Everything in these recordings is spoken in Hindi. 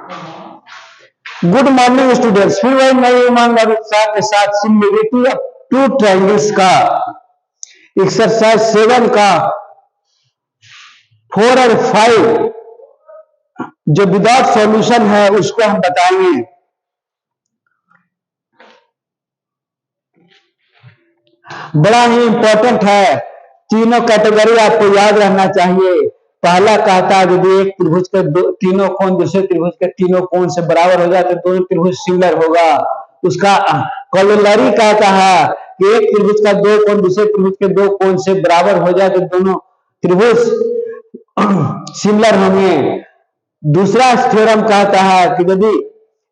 गुड मॉर्निंग स्टूडेंट्स, फिर वही नई उमंग और उत्साह के साथ सिमिलरिटी ऑफ टू ट्रायंगल्स का एक्सरसाइज 7 का 4 और 5 जो विदाउट सॉल्यूशन है उसको हम बताएंगे। बड़ा ही इंपॉर्टेंट है, तीनों कैटेगरी आपको याद रहना चाहिए। पहला कहता है यदि एक त्रिभुज के तीनों कोण दूसरे त्रिभुज के तीनों कोण से बराबर हो जाए तो दोनों त्रिभुज सिमिलर होगा। उसका कॉलोलरी कहता है कि एक त्रिभुज का दो कोण दूसरे त्रिभुज के दो कोण से बराबर हो जाए तो दोनों त्रिभुज सिमिलर होंगे। दूसरा थ्योरम कहता है कि यदि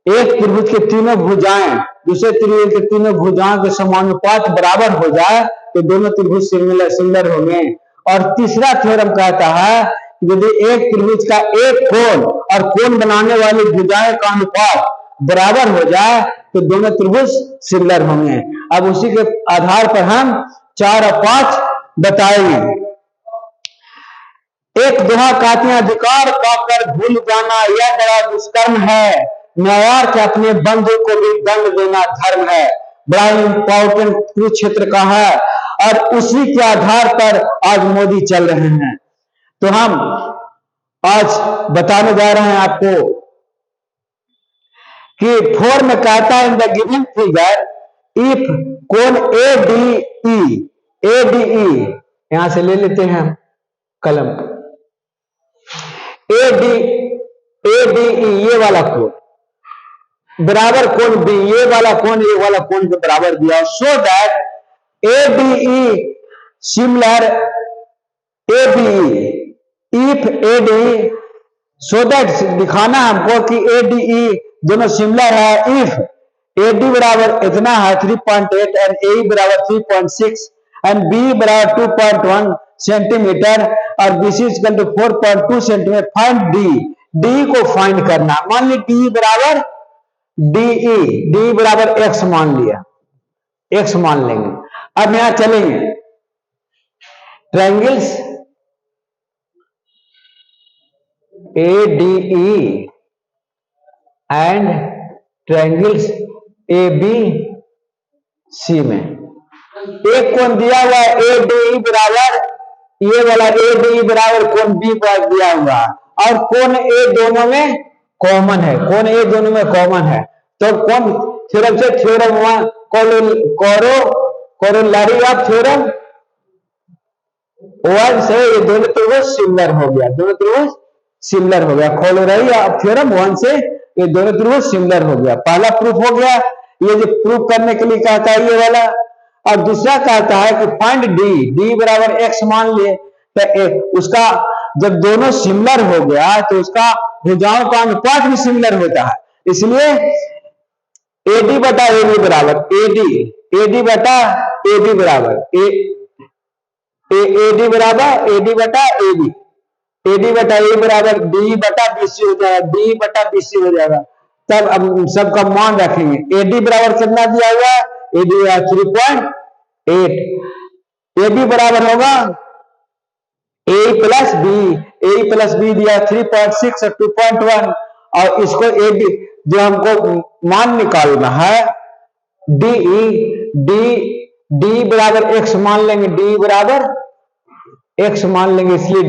एक त्रिभुज के तीनों भुजाएं दूसरे त्रिभुज के तीनों भुजाओं के समानुपात बराबर हो जाए तो दोनों त्रिभुज सिमिलर होंगे। और तीसरा थ्योरम कहता है यदि एक त्रिभुज का एक कोण और कोण बनाने वाली भुजाएं का अनुपात बराबर हो जाए तो दोनों त्रिभुज सिमिलर होंगे। अब उसी के आधार पर हम 4 और 5 बताएंगे। एक दोहा कहते हैं, अधिकार पाकर भूल जाना यह बड़ा दुष्कर्म है, न्यायार्थ अपने बंधु को भी दंड देना धर्म है। बड़ा इंपॉर्टेंट कुरुक्षेत्र का है और उसी के आधार पर आज मोदी चल रहे हैं। तो हम आज बताने जा रहे हैं आपको कि 4 में कहता है in the given figure if कोण ADE यहां से ले लेते हैं कलम, ADE ये वाला कोण बराबर कोण B, ये वाला कोण के बराबर दिया। So that ADE similar ABE if ADE, so that दिखाना हमको कि ADE दोनों सिमिलर है इफ AD बराबर इतना है 3.8 एंड AE बराबर 3.6 एंड B बराबर 2.1 सेंटीमीटर और BC equal to 4.2 centimetre. Find D को फाइंड करना। मान ली D बराबर DE बराबर x मान लिया, x मान लेंगे। अब यहां चलेंगे triangles ADE and triangles ABC में एक कोण दिया हुआ ADE बराबर, ये वाला ADE बराबर कोण B पर दिया हुआ और कोण A दोनों में कॉमन है, कोण A दोनों में कॉमन है। तो कौन थ्योरम से थ्योरम कोरोलरी ऑफ थ्योरम 1 से ये दोनों त्रिभुज सिमिलर हो गया, दोनों त्रिभुज सिमिलर हो गया। कोरोलरी ऑफ थ्योरम 1 से ये दोनों त्रिभुज सिमिलर हो गया। पहला प्रूफ हो गया, ये जो प्रूफ करने के लिए कहता है ये वाला। और दूसरा कहता है कि फाइंड D बराबर x मान लिए तो उसका जब दोनों सिमिलर हो गया तो उसका भुजाओं का अनुपात भी सिमिलर होता है। इसलिए AD बटा AB बराबर AD बटा AB बराबर AD बराबर AD बटा AB, AD बटा A बराबर D बटा BC हो जाएगा, D बटा BC हो जाएगा। तब अब सबका मान रखेंगे। AD बराबर कितना दिया हुआ है, AD 3.8, AB बराबर होगा A प्लस B दिया 3.6 और 2.1 और इसको AD जो हमको मान निकालना है D बराबर x मान लेंगे, D बराबर x मान लेंगे, इसलिए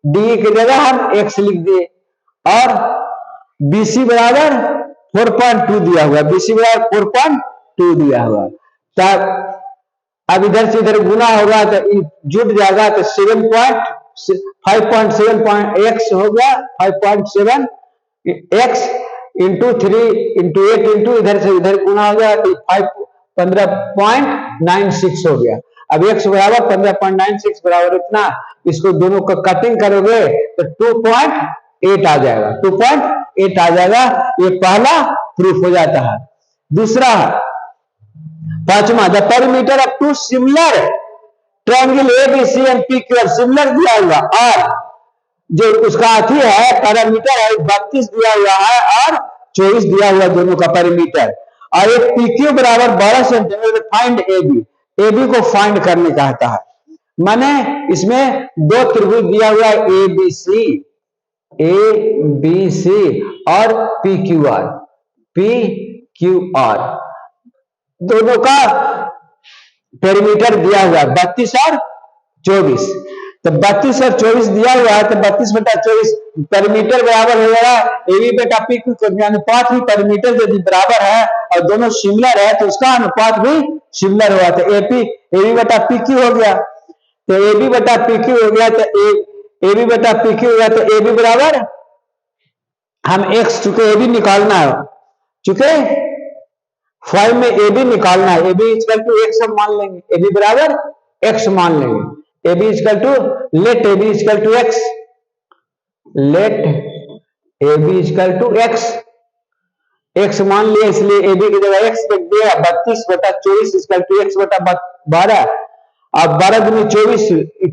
D की जगह हम x लिख दिए। और BC बराबर 4.2 दिया हुआ, BC बराबर 4.2 दिया हुआ। तब अब इधर से इधर गुना होगा तो जुट जाएगा तो 5.7 हो गया, 5.7 x इंटू 3 इंटू 8 इंटू इधर से इधर गुना हो गया तो 15.96 हो गया। अब x बराबर 15.96 बराबर इतना, इसको दोनों का कटिंग करोगे तो 2.8 आ जाएगा, 2.8 आ जाएगा। ये पहला प्रूफ हो जाता है। दूसरा पांचवा, the perimeter of two similar triangle ABC and PQ similar दिया हुआ और जो उसका अथी है पैरामीटर है 32 दिया हुआ है और 24 दिया हुआ दोनों का पैरामीटर। और एक PQ बराबर 12 सेंटीमीटर। फाइंड AB को फाइंड करने कहता है। माने इसमें दो त्रिभुज दिया हुआ है ABC ABC और PQR, PQR दोनों का पेरीमीटर दिया हुआ है 32 और 24। तो 32 और 24 दिया हुआ है, तो 32/24 पेरीमीटर बराबर हो जाएगा AB बटा PQ का अनुपात भी पेरीमीटर यदि बराबर है और दोनों सिमिलर है तो उसका अनुपात भी सिमिलर हुआ, तो AB बटा PQ हो गया। तो AB बटा PQ हो गया, तो AB बटा PQ हो गया, तो AB बराबर हम x चुके AB निकालना है, चुके 5 में AB निकालना है, AB इक्वल टू x हम मान लेंगे, AB बराबर x मान लेंगे, AB equal to let AB equal to x, let AB equal to x मान लिया, इसलिए AB की जगह x लिख दिया। 32/24 इक्वल टू x बटा 12। अब 12 दूनी 24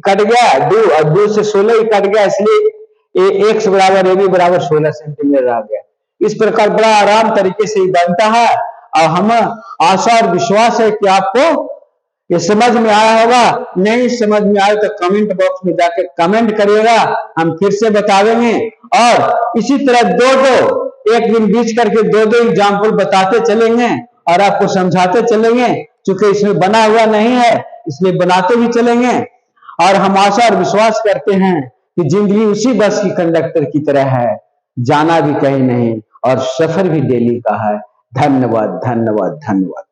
कट गया 2 और 2 से 16 कट गया, इसलिए x बराबर AB बराबर 16 सेंटीमीटर आ गया। इस प्रकार बड़ा आराम तरीके से बनता है और हमें आशा और विश्वास है कि आपको ये समझ में आया होगा। नहीं समझ में आए तो कमेंट बॉक्स में जाकर कमेंट करिएगा, हम फिर से बता देंगे। और इसी तरह दो एक दिन बीच करके दो एग्जाम्पल बताते चलेंगे और आपको समझाते चलेंगे, क्योंकि इसमें बना हुआ नहीं है इसलिए बनाते भी चलेंगे। और हम आशा और विश्वास करते हैं कि जिंदगी उसी बस की कंडक्टर की तरह है, जाना भी कहीं नहीं और सफर भी डेली का है। धन्यवाद धन्यवाद धन्यवाद।